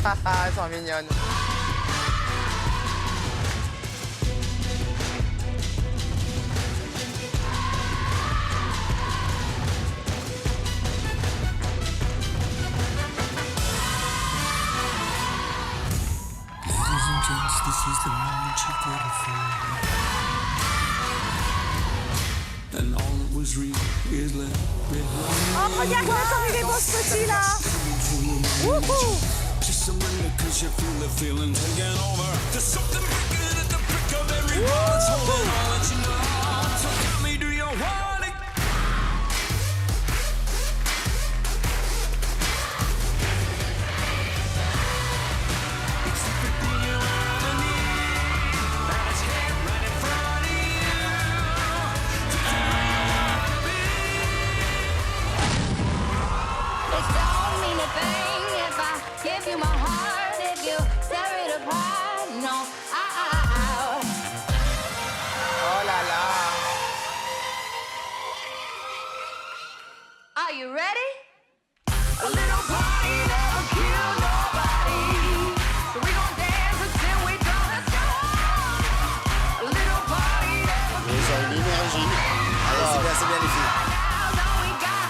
Elles sont mignonnes. This is the moment you waited for. And all that was real is left behind. Oh, regarde-moi comme il est beau ce petit là. Wouhou. Just surrender cause you feel the feeling taking over. There's something breaking at the prick of every bone. It's holding all that you know. So tell me, do you want it? It's the 50 you underneath. That is here right in front of you. It don't mean a thing if I give you my heart, if you tear it apart. No, Oh là là. Are you ready? A little party never killed nobody. So we gon' dance until we don't. Let's go. A little party never Vous avez une énergie. Allez, c'est bien les filles. killed all we got.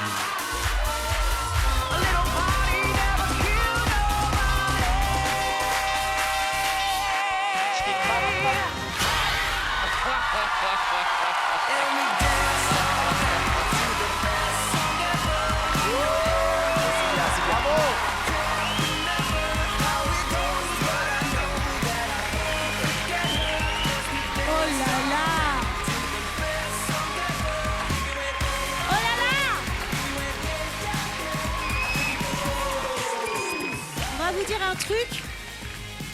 A little party never killed nobody. And we dance all night to the best song ever. Bravo. How it goes, but I know that I ain't gonna get hurt. Oh là là. Oh là là. On va vous dire un truc.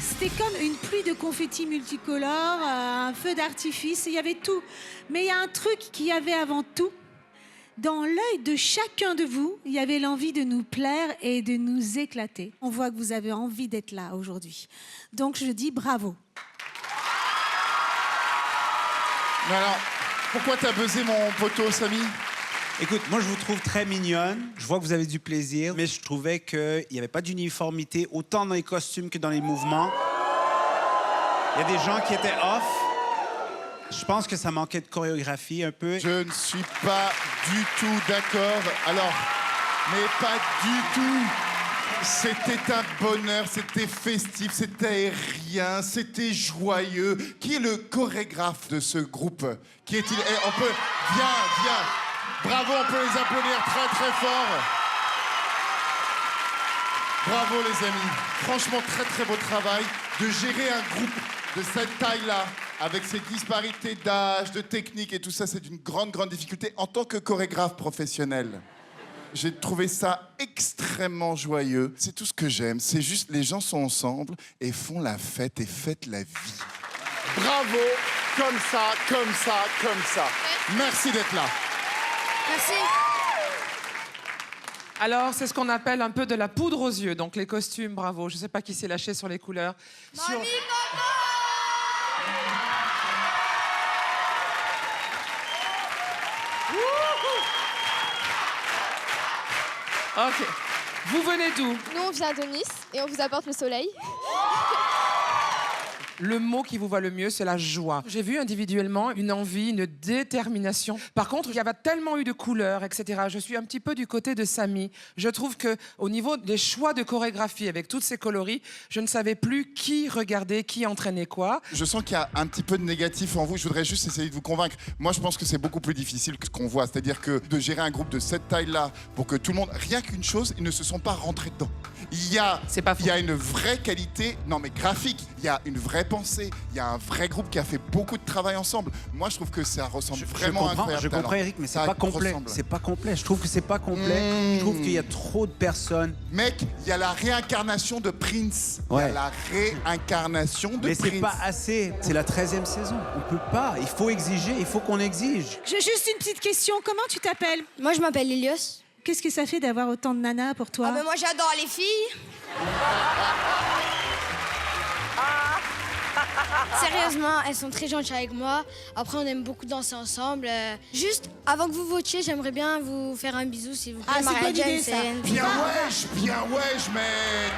C'était comme une pluie de confettis multicolores, un feu d'artifice, il y avait tout. Mais il y a un truc qu'il y avait avant tout. Dans l'œil de chacun de vous, il y avait l'envie de nous plaire et de nous éclater. On voit que vous avez envie d'être là aujourd'hui. Donc je dis bravo. Mais alors, pourquoi t'as buzzé mon poteau, Samy? Écoute, moi je vous trouve très mignonne. Je vois que vous avez du plaisir, mais je trouvais qu'il n'y avait pas d'uniformité autant dans les costumes que dans les mouvements. Il y a des gens qui étaient off. Je pense que ça manquait de chorégraphie un peu. Je ne suis pas du tout d'accord. Alors, mais pas du tout. C'était un bonheur, c'était festif, c'était aérien, c'était joyeux. Qui est le chorégraphe de ce groupe? Qui est-il? Eh, on peut... Viens. Bravo, on peut les applaudir très très fort. Bravo les amis. Franchement, très très beau travail de gérer un groupe de cette taille-là, avec ces disparités d'âge, de technique et tout ça, c'est une grande difficulté en tant que chorégraphe professionnel. J'ai trouvé ça extrêmement joyeux. C'est tout ce que j'aime. C'est juste, les gens sont ensemble et font la fête et fêtent la vie. Bravo, comme ça. Merci d'être là. Merci. Alors, c'est ce qu'on appelle un peu de la poudre aux yeux. Donc, les costumes, bravo. Je ne sais pas qui s'est lâché sur les couleurs. Sur... OK. Vous venez d'où? Nous, on vient de Nice et on vous apporte le soleil. Le mot qui vous va le mieux, c'est la joie. J'ai vu individuellement une envie, une détermination. Par contre, il y avait tellement eu de couleurs, etc. Je suis un petit peu du côté de Samy. Je trouve qu'au niveau des choix de chorégraphie, avec toutes ces coloris, je ne savais plus qui regarder, qui entraînait quoi. Je sens qu'il y a un petit peu de négatif en vous. Je voudrais juste essayer de vous convaincre. Moi, je pense que c'est beaucoup plus difficile que ce qu'on voit. C'est-à-dire que de gérer un groupe de cette taille-là pour que tout le monde... Rien qu'une chose, ils ne se sont pas rentrés dedans. Il y a une vraie qualité, non mais graphique. Il y a une vraie pensée. Il y a un vrai groupe qui a fait beaucoup de travail ensemble. Moi, je trouve que ça ressemble vraiment à incroyable. Je comprends, Eric, mais c'est pas complet. C'est pas complet. Je trouve que c'est pas complet. Je trouve qu'il y a trop de personnes. Mec, il y a la réincarnation de Prince. Il y a la réincarnation de Prince. Mais c'est pas assez. C'est la 13e saison. On peut pas. Il faut exiger. Il faut qu'on exige. J'ai juste une petite question. Comment tu t'appelles? Moi, je m'appelle Elios. Qu'est-ce que ça fait d'avoir autant de nanas pour toi? Ah ben moi, j'adore les filles. Sérieusement, elles sont très gentilles avec moi. Après, on aime beaucoup danser ensemble. Juste, avant que vous votiez, j'aimerais bien vous faire un bisou, s'il vous plaît. Ah, c'est bonne idée, ça. Bien wesh, mec.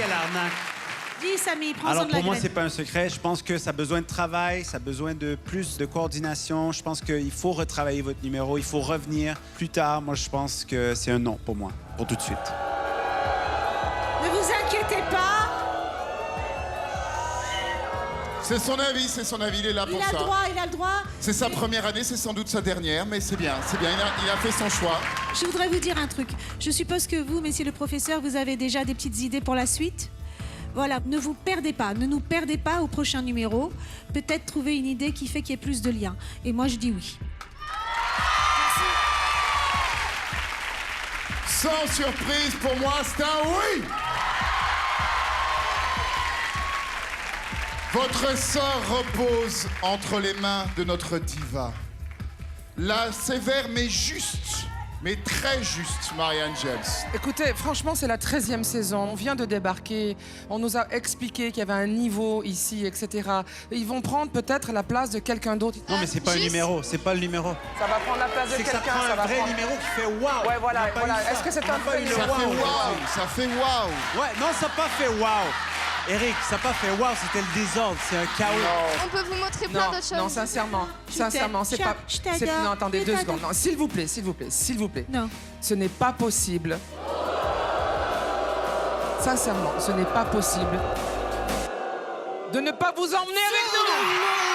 quelle arnaque. Dis, Samy, prends Alors de la pour moi, graine. c'est pas un secret. Je pense que ça a besoin de travail, ça a besoin de plus de coordination. Je pense qu'il faut retravailler votre numéro, il faut revenir plus tard. Moi, je pense que c'est un non pour moi, pour tout de suite. Ne vous inquiétez pas, C'est son avis, il est là il pour a ça. le droit, il a le droit. C'est sa première année, c'est sans doute sa dernière, mais c'est bien, il a fait son choix. Je voudrais vous dire un truc. Je suppose que vous, messieurs le professeur, vous avez déjà des petites idées pour la suite. Voilà, ne vous perdez pas, ne nous perdez pas au prochain numéro. Peut-être trouver une idée qui fait qu'il y ait plus de liens. Et moi, je dis oui. Sans surprise, pour moi, c'est un oui. Votre sort repose entre les mains de notre diva. La sévère mais juste, mais très juste, Marianne James. Écoutez, franchement, c'est la 13e saison. On vient de débarquer. On nous a expliqué qu'il y avait un niveau ici, etc. Ils vont prendre peut-être la place de quelqu'un d'autre. Non, mais c'est pas un numéro, c'est pas le numéro. Ça va prendre la place de C'est que ça quelqu'un. prend ça un va vrai prendre- numéro qui fait waouh. Ouais, voilà, On n'a pas voilà. eu ça. Est-ce que c'est On n'a un pas vrai eu le Ça numéro? fait waouh. waouh, ça fait waouh. Ouais, non, ça n'a pas fait waouh. Eric, ça n'a pas fait waouh, c'était le désordre, c'est un chaos. On peut vous montrer plein Non, d'autres choses. non, sincèrement, sincèrement, c'est pas. Je t'adore. Non, attendez Je 2 t'adore. secondes. Non, s'il vous plaît, s'il vous plaît, s'il vous plaît. Non. Ce n'est pas possible. Sincèrement, ce n'est pas possible de ne pas vous emmener avec nous.